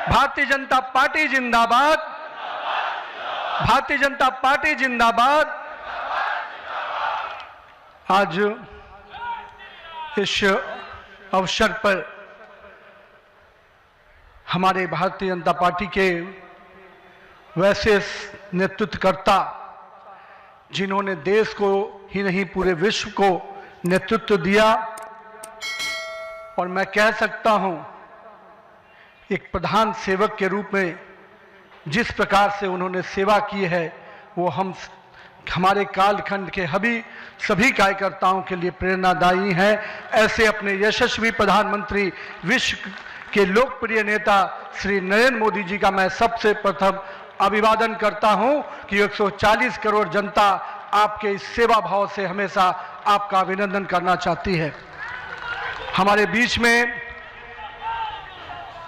Bharatiya Janata party जिंदाबाद। Bharatiya Janata party जिंदाबाद। आज इस अवसर पर हमारे भारतीय जनता पार्टी के वैसे नेतृत्वकर्ता जिन्होंने देश को ही नहीं पूरे विश्व को नेतृत्व दिया, और मैं कह सकता हूं एक प्रधान सेवक के रूप में जिस प्रकार से उन्होंने सेवा की है वो हमारे कालखंड के सभी कार्यकर्ताओं के लिए प्रेरणादायी हैं। ऐसे अपने यशस्वी प्रधानमंत्री, विश्व के लोकप्रिय नेता श्री नरेंद्र मोदी जी का मैं सबसे प्रथम अभिवादन करता हूं कि 140 करोड़ जनता आपके इस सेवा भाव से हमेशा आपका अभिनंदन करना चाहती है। हमारे बीच में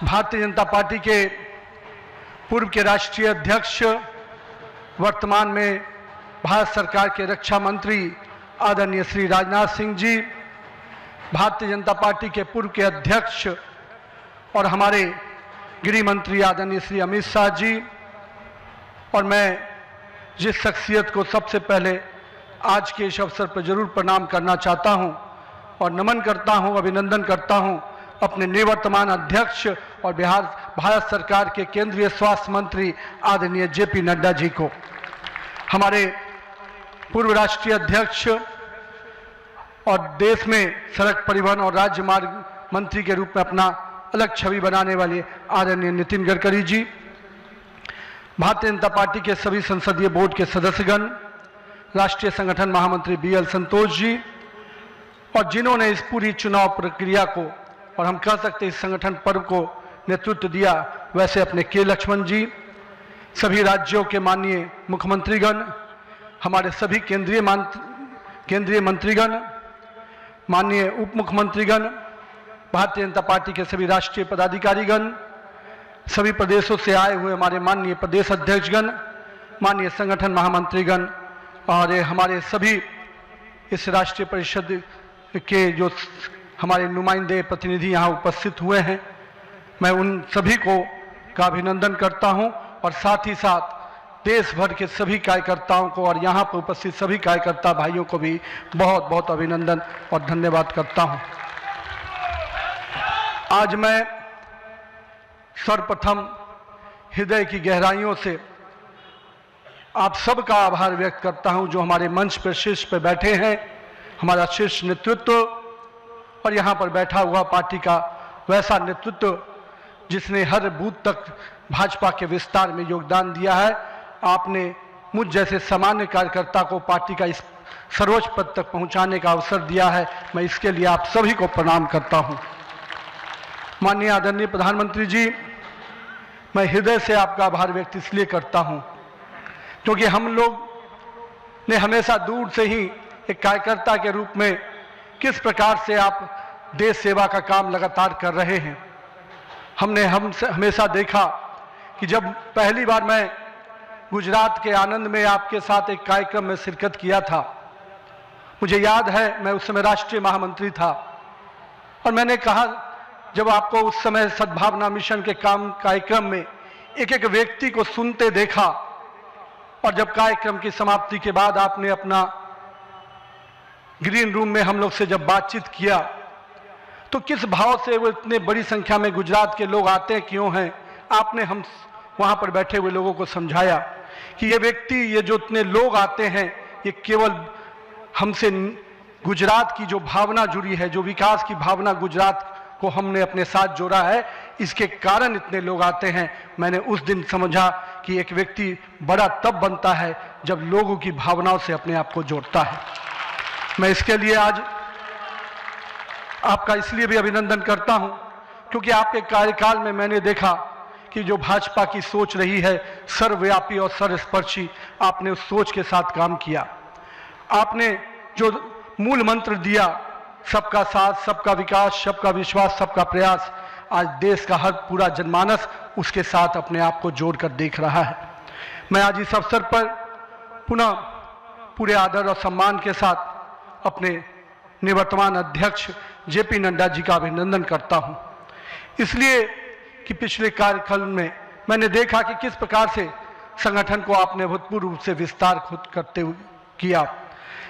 भारतीय जनता पार्टी के पूर्व के राष्ट्रीय अध्यक्ष, वर्तमान में भारत सरकार के रक्षा मंत्री आदरणीय श्री राजनाथ सिंह जी, भारतीय जनता पार्टी के पूर्व के अध्यक्ष और हमारे गृह मंत्री आदरणीय श्री अमित शाह जी, और मैं जिस शख्सियत को सबसे पहले आज के इस अवसर पर जरूर प्रणाम करना चाहता हूं और नमन करता हूं, अभिनंदन करता हूं, अपने निवर्तमान अध्यक्ष और भारत सरकार के केंद्रीय स्वास्थ्य मंत्री आदरणीय जेपी नड्डा जी को, हमारे पूर्व राष्ट्रीय अध्यक्ष और देश में सड़क परिवहन और राज्य मार्ग मंत्री के रूप में अपना अलग छवि बनाने वाले आदरणीय नितिन गडकरी जी, भारतीय जनता पार्टी के सभी संसदीय बोर्ड के सदस्यगण, राष्ट्रीय संगठन महामंत्री BL संतोष जी, और जिन्होंने इस पूरी चुनाव प्रक्रिया को और हम कह सकते इस संगठन पर्व को नेतृत्व दिया, वैसे अपने के लक्ष्मण जी, सभी राज्यों के माननीय मुख्यमंत्रीगण, हमारे सभी केंद्रीय मंत्रीगण, माननीय उप मुख्यमंत्रीगण, भारतीय जनता पार्टी के सभी राष्ट्रीय पदाधिकारीगण, सभी प्रदेशों से आए हुए हमारे माननीय प्रदेश अध्यक्षगण, माननीय संगठन महामंत्रीगण और हमारे सभी इस राष्ट्रीय परिषद के जो हमारे नुमाइंदे प्रतिनिधि यहाँ उपस्थित हुए हैं, मैं उन सभी का अभिनंदन करता हूँ और साथ ही साथ देश भर के सभी कार्यकर्ताओं को और यहाँ पर उपस्थित सभी कार्यकर्ता भाइयों को भी बहुत बहुत अभिनंदन और धन्यवाद करता हूँ। आज मैं सर्वप्रथम हृदय की गहराइयों से आप सबका आभार व्यक्त करता हूं जो हमारे मंच पर शीर्ष पर बैठे हैं, हमारा शीर्ष नेतृत्व और यहां पर बैठा हुआ पार्टी का वैसा नेतृत्व जिसने हर बूथ तक भाजपा के विस्तार में योगदान दिया है। आपने मुझ जैसे सामान्य कार्यकर्ता को पार्टी का इस सर्वोच्च पद तक पहुंचाने का अवसर दिया है, मैं इसके लिए आप सभी को प्रणाम करता हूं। माननीय आदरणीय प्रधानमंत्री जी, मैं हृदय से आपका आभार व्यक्त इसलिए करता हूं क्योंकि हम लोग ने हमेशा दूर से ही एक कार्यकर्ता के रूप में किस प्रकार से आप देश सेवा का काम लगातार कर रहे हैं। हमने हमेशा देखा कि जब पहली बार मैं गुजरात के आनंद में आपके साथ एक कार्यक्रम में शिरकत किया था, मुझे याद है मैं उस समय राष्ट्रीय महामंत्री था और मैंने कहा जब आपको उस समय सद्भावना मिशन के कार्यक्रम में एक एक व्यक्ति को सुनते देखा और जब कार्यक्रम की समाप्ति के बाद आपने अपना ग्रीन रूम में हम लोग से जब बातचीत किया तो किस भाव से वो इतने बड़ी संख्या में गुजरात के लोग आते क्यों हैं, आपने हम वहां पर बैठे हुए लोगों को समझाया कि ये व्यक्ति, ये जो इतने लोग आते हैं, ये केवल हमसे गुजरात की जो भावना जुड़ी है, जो विकास की भावना गुजरात को हमने अपने साथ जोड़ा है, इसके कारण इतने लोग आते हैं। मैंने उस दिन समझा कि एक व्यक्ति बड़ा तब बनता है जब लोगों की भावनाओं से अपने आप को जोड़ता है। मैं इसके लिए आज आपका इसलिए भी अभिनंदन करता हूं क्योंकि आपके कार्यकाल में मैंने देखा कि जो भाजपा की सोच रही है सर्वव्यापी और सर्वस्पर्शी, आपने उस सोच के साथ काम किया। आपने जो मूल मंत्र दिया, सबका साथ, सबका विकास, सबका विश्वास, सबका प्रयास, आज देश का हर पूरा जनमानस उसके साथ अपने आप को जोड़कर देख रहा है। मैं आज इस अवसर पर पुनः पूरे आदर और सम्मान के साथ अपने निवर्तमान अध्यक्ष जेपी नड्डा जी का अभिनंदन करता हूं, इसलिए कि पिछले कार्यकाल में मैंने देखा कि किस प्रकार से संगठन को आपने अभूतपूर्व रूप से विस्तार खुद करते हुए किया।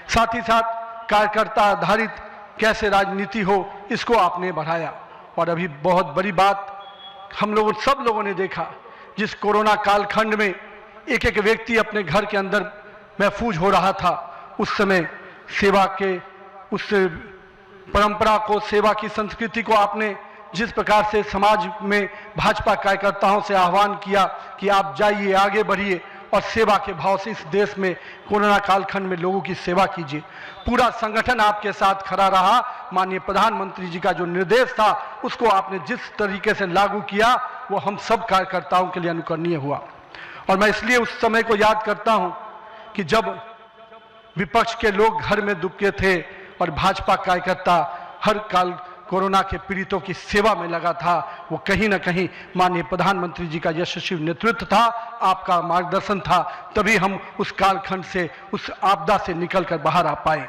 साथ ही साथ कार्यकर्ता आधारित कैसे राजनीति हो इसको आपने बढ़ाया। और अभी बहुत बड़ी बात हम लोग सब लोगों ने देखा, जिस कोरोना कालखंड में एक एक व्यक्ति अपने घर के अंदर महफूज हो रहा था, उस समय सेवा के उस परंपरा को, सेवा की संस्कृति को आपने जिस प्रकार से समाज में भाजपा कार्यकर्ताओं से आह्वान किया कि आप जाइए, आगे बढ़िए और सेवा के भाव से इस देश में कोरोना कालखंड में लोगों की सेवा कीजिए। पूरा संगठन आपके साथ खड़ा रहा। माननीय प्रधानमंत्री जी का जो निर्देश था उसको आपने जिस तरीके से लागू किया वो हम सब कार्यकर्ताओं के लिए अनुकरणीय हुआ। और मैं इसलिए उस समय को याद करता हूं कि जब विपक्ष के लोग घर में दुबके थे और भाजपा कार्यकर्ता हर काल कोरोना के पीड़ितों की सेवा में लगा था, वो कहीं ना कहीं माननीय प्रधानमंत्री जी का यशस्वी नेतृत्व था, आपका मार्गदर्शन था, तभी हम उस कालखंड से, उस आपदा से निकलकर बाहर आ पाए।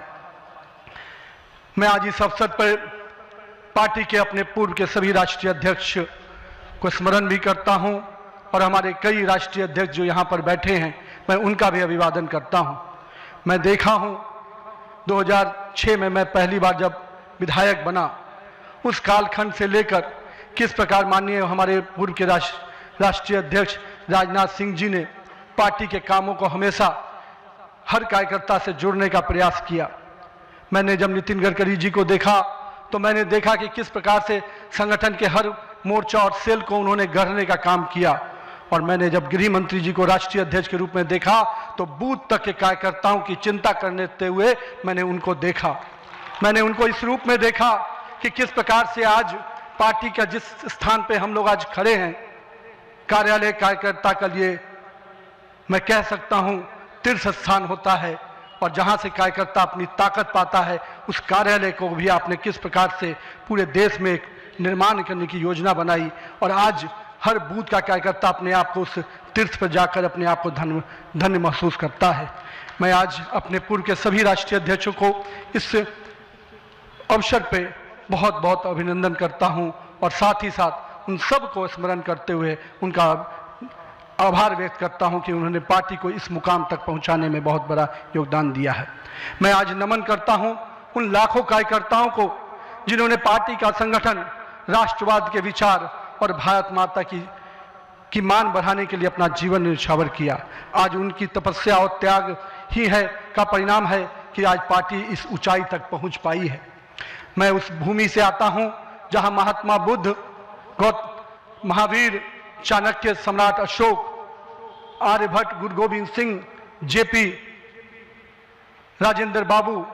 मैं आज इस अवसर पर पार्टी के अपने पूर्व के सभी राष्ट्रीय अध्यक्ष को स्मरण भी करता हूं और हमारे कई राष्ट्रीय अध्यक्ष जो यहाँ पर बैठे हैं, मैं उनका भी अभिवादन करता हूं। मैं देखा हूं 2006 में मैं पहली बार जब विधायक बना, उस कालखंड से लेकर किस प्रकार माननीय हमारे पूर्व के राष्ट्रीय अध्यक्ष राजनाथ सिंह जी ने पार्टी के कामों को हमेशा हर कार्यकर्ता से जोड़ने का प्रयास किया। मैंने जब नितिन गडकरी जी को देखा तो मैंने देखा कि किस प्रकार से संगठन के हर मोर्चा और सेल को उन्होंने गढ़ने का काम किया। और मैंने जब गृह मंत्री जी को राष्ट्रीय अध्यक्ष के रूप में देखा तो बूथ तक के कार्यकर्ताओं की चिंता करते हुए मैंने उनको देखा। मैंने उनको इस रूप में देखा कि किस प्रकार से आज पार्टी का जिस स्थान पे हम लोग आज खड़े हैं, कार्यालय कार्यकर्ता के लिए मैं कह सकता हूं तीर्थ स्थान होता है, और जहां से कार्यकर्ता अपनी ताकत पाता है, उस कार्यालय को भी आपने किस प्रकार से पूरे देश में एक निर्माण करने की योजना बनाई। और आज हर बूथ का कार्यकर्ता अपने आप को उस तीर्थ पर जाकर अपने आप को धन्य महसूस करता है। मैं आज अपने पूर्व के सभी राष्ट्रीय अध्यक्षों को इस अवसर पे बहुत बहुत अभिनंदन करता हूं और साथ ही साथ उन सब को स्मरण करते हुए उनका आभार व्यक्त करता हूं कि उन्होंने पार्टी को इस मुकाम तक पहुंचाने में बहुत बड़ा योगदान दिया है। मैं आज नमन करता हूं उन लाखों कार्यकर्ताओं को जिन्होंने पार्टी का संगठन, राष्ट्रवाद के विचार और भारत माता की मान बढ़ाने के लिए अपना जीवन न्यौछावर किया। आज उनकी तपस्या और त्याग ही है का परिणाम है कि आज पार्टी इस ऊंचाई तक पहुंच पाई है। मैं उस भूमि से आता हूं जहां महात्मा बुद्ध, महावीर, चाणक्य, सम्राट अशोक, आर्यभट्ट, गुरु गोविंद सिंह, जेपी, राजेंद्र बाबू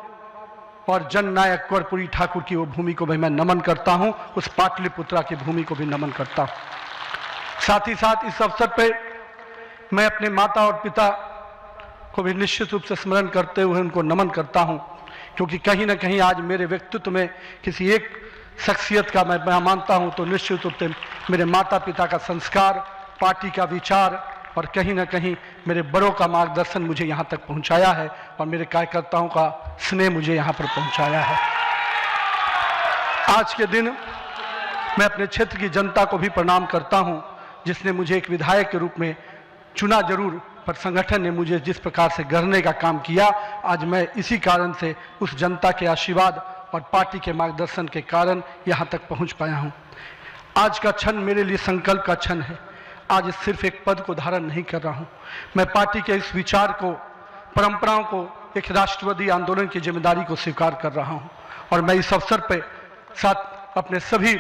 और जननायक कर्पूरी ठाकुर की वो भूमि को भी मैं नमन करता हूं। उस पाटलिपुत्रा की भूमि को भी नमन करता हूं। साथ ही साथ इस अवसर पर मैं अपने माता और पिता को भी निश्चित रूप से स्मरण करते हुए उनको नमन करता हूं, क्योंकि कहीं ना कहीं आज मेरे व्यक्तित्व में किसी एक शख्सियत का मैं मानता हूं तो निश्चित रूप से मेरे माता पिता का संस्कार, पार्टी का विचार और कहीं ना कहीं मेरे बड़ों का मार्गदर्शन मुझे यहाँ तक पहुँचाया है और मेरे कार्यकर्ताओं का स्नेह मुझे यहाँ पर पहुँचाया है। आज के दिन मैं अपने क्षेत्र की जनता को भी प्रणाम करता हूँ, जिसने मुझे एक विधायक के रूप में चुना जरूर, पर संगठन ने मुझे जिस प्रकार से गढ़ने का काम किया, आज मैं इसी कारण से उस जनता के आशीर्वाद और पार्टी के मार्गदर्शन के कारण यहाँ तक पहुँच पाया हूँ। आज का क्षण मेरे लिए संकल्प का क्षण है। आज सिर्फ एक पद को धारण नहीं कर रहा हूँ, मैं पार्टी के इस विचार को, परंपराओं को, एक राष्ट्रवादी आंदोलन की जिम्मेदारी को स्वीकार कर रहा हूँ। और मैं इस अवसर पर साथ अपने सभी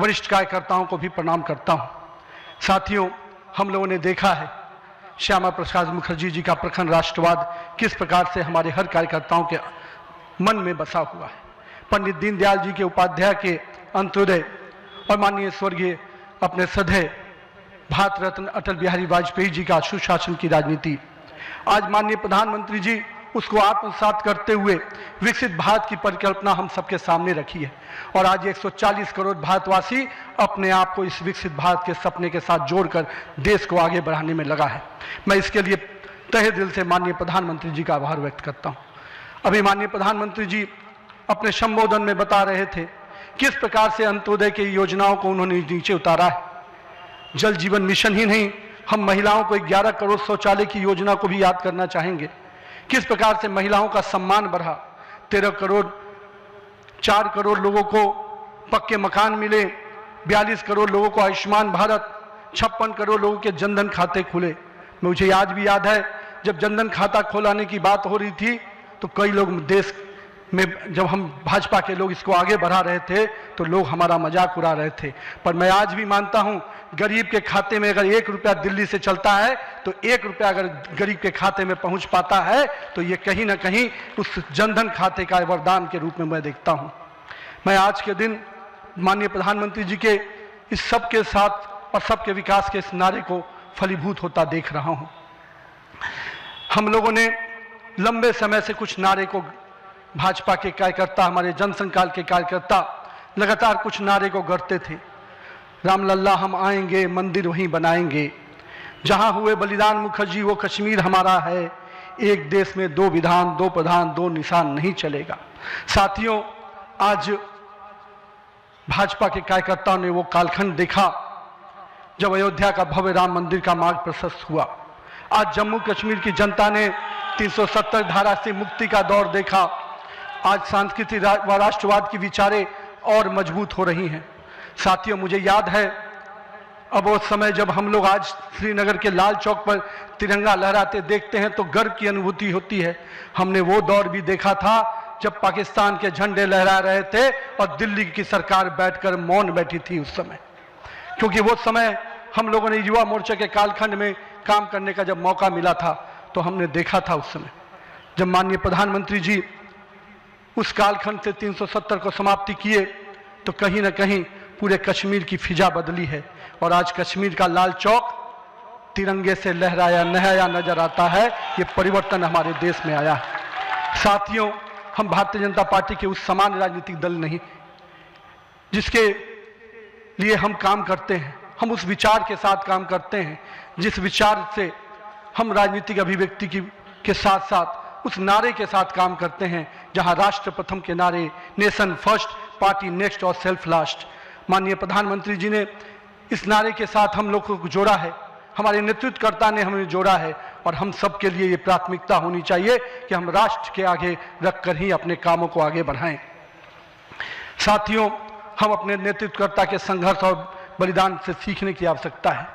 वरिष्ठ कार्यकर्ताओं को भी प्रणाम करता हूँ। साथियों, हम लोगों ने देखा है श्यामा प्रसाद मुखर्जी जी का प्रखर राष्ट्रवाद किस प्रकार से हमारे हर कार्यकर्ताओं के मन में बसा हुआ है। पंडित दीनदयाल जी के उपाध्याय के अंत्योदय और माननीय स्वर्गीय अपने सधे भारत रत्न अटल बिहारी वाजपेयी जी का सुशासन की राजनीति, आज माननीय प्रधानमंत्री जी उसको आत्मसात करते हुए विकसित भारत की परिकल्पना हम सबके सामने रखी है। और आज 140 करोड़ भारतवासी अपने आप को इस विकसित भारत के सपने के साथ जोड़कर देश को आगे बढ़ाने में लगा है। मैं इसके लिए तहे दिल से माननीय प्रधानमंत्री जी का आभार व्यक्त करता हूँ। अभी माननीय प्रधानमंत्री जी अपने संबोधन में बता रहे थे किस प्रकार से अंत्योदय की योजनाओं को उन्होंने नीचे उतारा है। जल जीवन मिशन ही नहीं, हम महिलाओं को 11 करोड़ शौचालय की योजना को भी याद करना चाहेंगे। किस प्रकार से महिलाओं का सम्मान बढ़ा, 13 करोड़ 4 करोड़ लोगों को पक्के मकान मिले, 42 करोड़ लोगों को आयुष्मान भारत, 56 करोड़ लोगों के जनधन खाते खुले। मुझे आज भी याद है जब जनधन खाता खोलाने की बात हो रही थी तो कई लोग देश में, जब हम भाजपा के लोग इसको आगे बढ़ा रहे थे तो लोग हमारा मजाक उड़ा रहे थे। पर मैं आज भी मानता हूं, गरीब के खाते में अगर 1 रुपया दिल्ली से चलता है तो 1 रुपया अगर गरीब के खाते में पहुंच पाता है तो ये कहीं ना कहीं उस जनधन खाते का वरदान के रूप में मैं देखता हूं। मैं आज के दिन माननीय प्रधानमंत्री जी के इस सबके साथ और सबके विकास के इस नारे को फलीभूत होता देख रहा हूं। हम लोगों ने लंबे समय से कुछ नारे को, भाजपा के कार्यकर्ता, हमारे जनसंकाल के कार्यकर्ता लगातार कुछ नारे को गढ़ते थे। रामलल्ला हम आएंगे, मंदिर वहीं बनाएंगे, जहां हुए बलिदान मुखर्जी वो कश्मीर हमारा है, एक देश में 2 विधान 2 प्रधान 2 निशान नहीं चलेगा। साथियों, आज भाजपा के कार्यकर्ताओं ने वो कालखंड देखा जब अयोध्या का भव्य राम मंदिर का मार्ग प्रशस्त हुआ। आज जम्मू कश्मीर की जनता ने 370 धारा से मुक्ति का दौर देखा। आज सांस्कृतिक व राष्ट्रवाद की विचारें और मजबूत हो रही हैं। साथियों, मुझे याद है अब वो समय जब हम लोग आज श्रीनगर के लाल चौक पर तिरंगा लहराते देखते हैं तो गर्व की अनुभूति होती है। हमने वो दौर भी देखा था जब पाकिस्तान के झंडे लहरा रहे थे और दिल्ली की सरकार बैठकर मौन बैठी थी उस समय, क्योंकि वो समय हम लोगों ने युवा मोर्चा के कालखंड में काम करने का जब मौका मिला था तो हमने देखा था उस समय जब माननीय प्रधानमंत्री जी उस कालखंड से 370 को समाप्ति किए तो कहीं ना कहीं पूरे कश्मीर की फिजा बदली है और आज कश्मीर का लाल चौक तिरंगे से लहराया नहाया नजर आता है। ये परिवर्तन हमारे देश में आया है। साथियों, हम भारतीय जनता पार्टी के उस समान राजनीतिक दल नहीं जिसके लिए हम काम करते हैं, हम उस विचार के साथ काम करते हैं जिस विचार से हम राजनीतिक अभिव्यक्ति के साथ साथ उस नारे के साथ काम करते हैं जहां राष्ट्र प्रथम के नारे, नेशन फर्स्ट, पार्टी नेक्स्ट और सेल्फ लास्ट, माननीय प्रधानमंत्री जी ने इस नारे के साथ हम लोग को जोड़ा है, हमारे नेतृत्वकर्ता ने हमें जोड़ा है और हम सब के लिए ये प्राथमिकता होनी चाहिए कि हम राष्ट्र के आगे रखकर ही अपने कामों को आगे बढ़ाएं। साथियों, हम अपने नेतृत्वकर्ता के संघर्ष और बलिदान से सीखने की आवश्यकता है।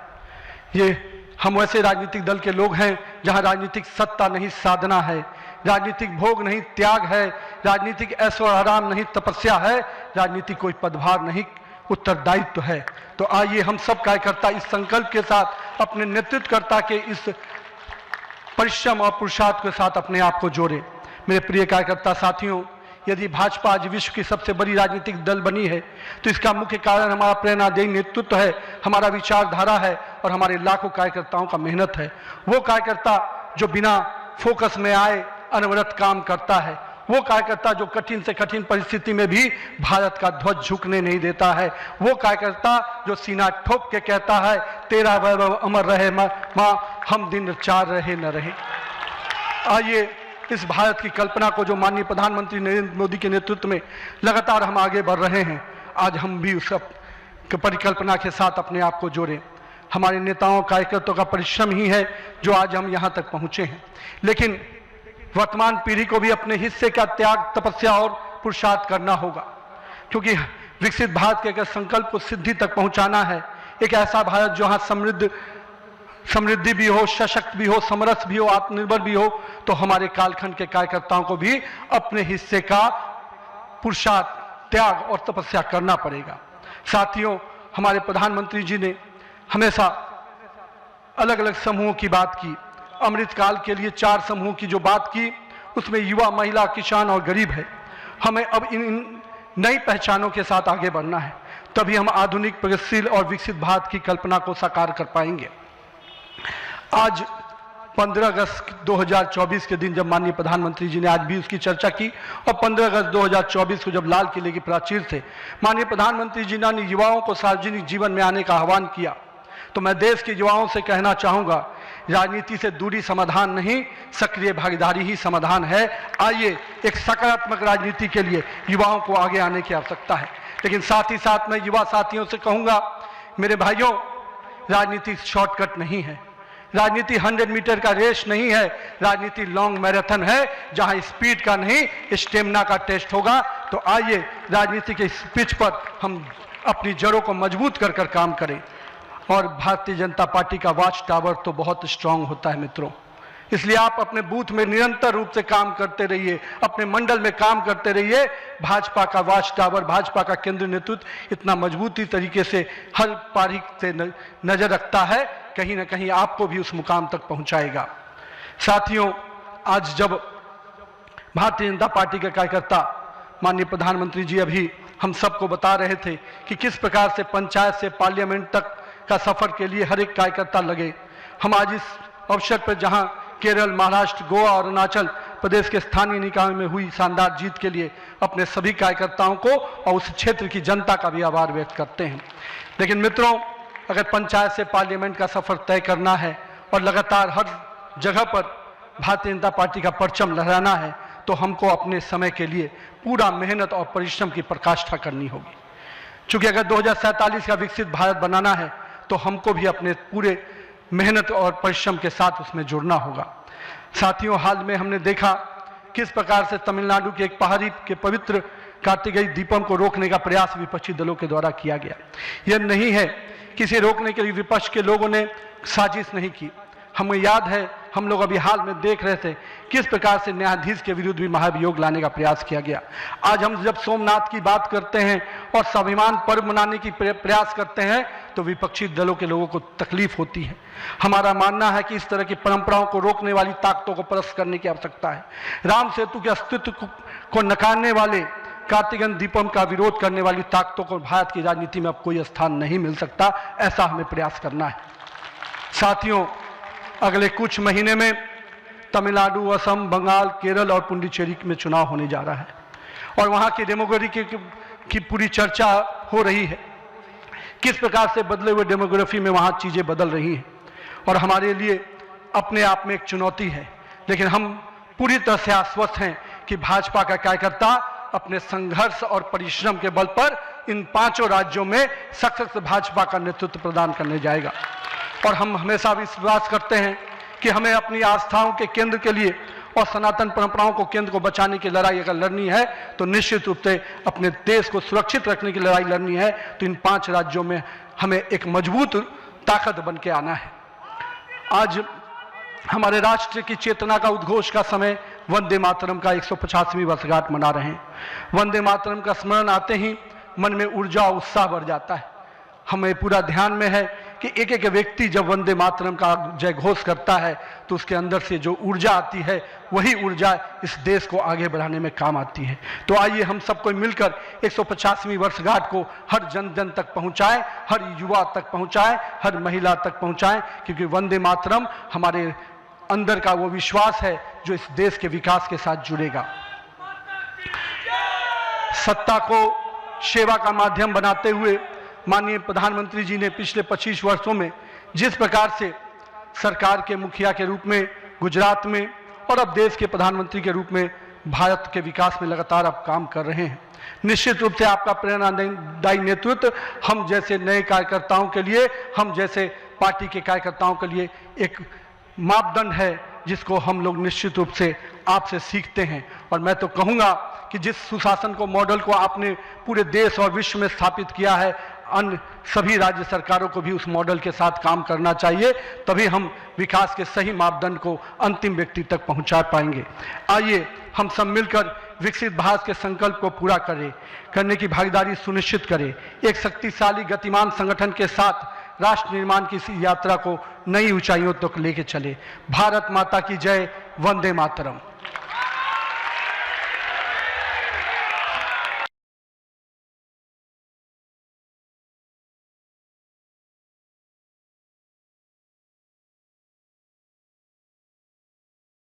ये हम वैसे राजनीतिक दल के लोग हैं जहां राजनीतिक सत्ता नहीं साधना है, राजनीतिक भोग नहीं त्याग है, राजनीतिक ऐशो आराम नहीं तपस्या है, राजनीतिक कोई पदभार नहीं उत्तरदायित्व है। तो आइए हम सब कार्यकर्ता इस संकल्प के साथ अपने नेतृत्वकर्ता के इस परिश्रम और पुरुषार्थ के साथ अपने आप को जोड़े। मेरे प्रिय कार्यकर्ता साथियों, यदि भाजपा आज विश्व की सबसे बड़ी राजनीतिक दल बनी है तो इसका मुख्य कारण हमारा प्रेरणादायी नेतृत्व है, हमारा विचारधारा है और हमारे लाखों कार्यकर्ताओं का मेहनत है। वो कार्यकर्ता जो बिना फोकस में आए अनवरत काम करता है, वो कार्यकर्ता जो कठिन से कठिन परिस्थिति में भी भारत का ध्वज झुकने नहीं देता है, वो कार्यकर्ता जो सीना ठोक के कहता है तेरा वैभव अमर रहे माँ, हम दिन 4 रहे न रहे। आइए इस भारत की कल्पना को जो माननीय प्रधानमंत्री नरेंद्र मोदी के नेतृत्व में लगातार हम आगे बढ़ रहे हैं, आज हम भी उस परिकल्पना के साथ अपने आप को जोड़ें। हमारे नेताओं कार्यकर्ताओं का परिश्रम ही है जो आज हम यहाँ तक पहुँचे हैं, लेकिन वर्तमान पीढ़ी को भी अपने हिस्से का त्याग, तपस्या और पुरुषार्थ करना होगा, क्योंकि विकसित भारत के अगर संकल्प को सिद्धि तक पहुँचाना है, एक ऐसा भारत जहाँ समृद्धि भी हो, सशक्त भी हो, समरस भी हो, आत्मनिर्भर भी हो, तो हमारे कालखंड के कार्यकर्ताओं को भी अपने हिस्से का पुरुषार्थ, त्याग और तपस्या करना पड़ेगा। साथियों, हमारे प्रधानमंत्री जी ने हमेशा अलग अलग समूहों की बात की। अमृतकाल के लिए 4 समूहों की जो बात की उसमें युवा, महिला, किसान और गरीब है। हमें अब इन नई पहचानों के साथ आगे बढ़ना है, तभी हम आधुनिक, प्रगतिशील और विकसित भारत की कल्पना को साकार कर पाएंगे। आज 15 अगस्त 2024 के दिन जब माननीय प्रधानमंत्री जी ने आज भी उसकी चर्चा की और 15 अगस्त 2024 को जब लाल किले की प्राचीर से माननीय प्रधानमंत्री जी ने युवाओं को सार्वजनिक जीवन में आने का आह्वान किया, तो मैं देश के युवाओं से कहना चाहूँगा, राजनीति से दूरी समाधान नहीं, सक्रिय भागीदारी ही समाधान है। आइए एक सकारात्मक राजनीति के लिए युवाओं को आगे आने की आवश्यकता है। लेकिन साथ ही साथ मैं युवा साथियों से कहूँगा, मेरे भाइयों, राजनीति शॉर्टकट नहीं है, राजनीति 100 मीटर का रेस नहीं है, राजनीति लॉन्ग मैराथन है जहां स्पीड का नहीं स्टेमिना का टेस्ट होगा। तो आइए राजनीति के इस पिच पर हम अपनी जड़ों को मजबूत कर कर काम करें। और भारतीय जनता पार्टी का वॉच टावर तो बहुत स्ट्रांग होता है मित्रों, इसलिए आप अपने बूथ में निरंतर रूप से काम करते रहिए, अपने मंडल में काम करते रहिए। भाजपा का वॉच टावर, भाजपा का केंद्रीय नेतृत्व इतना मजबूती तरीके से हर पारी से नजर रखता है, कहीं ना कहीं आपको भी उस मुकाम तक पहुंचाएगा। साथियों, आज जब भारतीय जनता पार्टी के कार्यकर्ता माननीय प्रधानमंत्री जी अभी हम सबको बता रहे थे कि किस प्रकार से पंचायत से पार्लियामेंट तक का सफर के लिए हर एक कार्यकर्ता लगे, हम आज इस अवसर पर जहां केरल, महाराष्ट्र, गोवा और अरुणाचल प्रदेश के स्थानीय निकाय में हुई शानदार जीत के लिए अपने सभी कार्यकर्ताओं को और उस क्षेत्र की जनता का भी आभार व्यक्त करते हैं। लेकिन मित्रों, अगर पंचायत से पार्लियामेंट का सफर तय करना है और लगातार हर जगह पर भारतीय जनता पार्टी का परचम लहराना है तो हमको अपने समय के लिए पूरा मेहनत और परिश्रम की पराकाष्ठा करनी होगी। चूंकि अगर 2047 का विकसित भारत बनाना है तो हमको भी अपने पूरे मेहनत और परिश्रम के साथ उसमें जुड़ना होगा। साथियों, हाल में हमने देखा किस प्रकार से तमिलनाडु के एक पहाड़ी के पवित्र कार्तिकेय दीपम को रोकने का प्रयास विपक्षी दलों के द्वारा किया गया। यह नहीं है किसी रोकने के लिए विपक्ष के लोगों ने साजिश नहीं की। हमें याद है, हम लोग अभी हाल में देख रहे थे किस प्रकार से न्यायाधीश के विरुद्ध भी महाभियोग लाने का प्रयास किया गया। आज हम जब सोमनाथ की बात करते हैं और स्वाभिमान पर्व मनाने की प्रयास करते हैं तो विपक्षी दलों के लोगों को तकलीफ होती है। हमारा मानना है कि इस तरह की परंपराओं को रोकने वाली ताकतों को परास्त करने की आवश्यकता है। राम सेतु के अस्तित्व को नकारने वाले कार्तिकेय दीपम का विरोध करने वाली ताकतों को भारत की राजनीति में अब कोई स्थान नहीं मिल सकता, ऐसा हमें प्रयास करना है। साथियों, अगले कुछ महीने में तमिलनाडु, असम, बंगाल, केरल और पुडुचेरी में चुनाव होने जा रहा है और वहां की डेमोग्राफी की पूरी चर्चा हो रही है। किस प्रकार से बदले हुए डेमोग्राफी में वहां चीजें बदल रही हैं और हमारे लिए अपने आप में एक चुनौती है। लेकिन हम पूरी तरह से आश्वस्त हैं कि भाजपा का कार्यकर्ता अपने संघर्ष और परिश्रम के बल पर इन 5 राज्यों में सशक्त भाजपा का नेतृत्व प्रदान करने जाएगा। और हम हमेशा विश्वास करते हैं कि हमें अपनी आस्थाओं के केंद्र के लिए और सनातन परंपराओं को केंद्र को बचाने की लड़ाई अगर लड़नी है तो निश्चित रूप से अपने देश को सुरक्षित रखने की लड़ाई लड़नी है तो इन 5 राज्यों में हमें एक मजबूत ताकत बन के आना है। आज हमारे राष्ट्र की चेतना का उद्घोष का समय वंदे मातरम का 150वीं वर्षगांठ मना रहे हैं। वंदे मातरम का स्मरण आते ही मन में ऊर्जा और उत्साह बढ़ जाता है। हमें पूरा ध्यान में है कि एक एक व्यक्ति जब वंदे मातरम का जय घोष करता है तो उसके अंदर से जो ऊर्जा आती है वही ऊर्जा इस देश को आगे बढ़ाने में काम आती है। तो आइए हम सबको मिलकर 150वीं वर्षगांठ को हर जन जन तक पहुंचाएं, हर युवा तक पहुंचाएं, हर महिला तक पहुंचाएं, क्योंकि वंदे मातरम हमारे अंदर का वो विश्वास है जो इस देश के विकास के साथ जुड़ेगा। सत्ता को सेवा का माध्यम बनाते हुए माननीय प्रधानमंत्री जी ने पिछले 25 वर्षों में जिस प्रकार से सरकार के मुखिया के रूप में गुजरात में और अब देश के प्रधानमंत्री के रूप में भारत के विकास में लगातार अब काम कर रहे हैं, निश्चित रूप से आपका प्रेरणादायी नेतृत्व हम जैसे नए कार्यकर्ताओं के लिए, हम जैसे पार्टी के कार्यकर्ताओं के लिए एक मापदंड है जिसको हम लोग निश्चित रूप से आपसे सीखते हैं। और मैं तो कहूँगा कि जिस सुशासन को मॉडल को आपने पूरे देश और विश्व में स्थापित किया है, अन्य सभी राज्य सरकारों को भी उस मॉडल के साथ काम करना चाहिए, तभी हम विकास के सही मापदंड को अंतिम व्यक्ति तक पहुंचा पाएंगे। आइए हम सब मिलकर विकसित भारत के संकल्प को पूरा करने की भागीदारी सुनिश्चित करें। एक शक्तिशाली गतिमान संगठन के साथ राष्ट्र निर्माण की इस यात्रा को नई ऊंचाइयों तक लेके चले। भारत माता की जय। वंदे मातरम।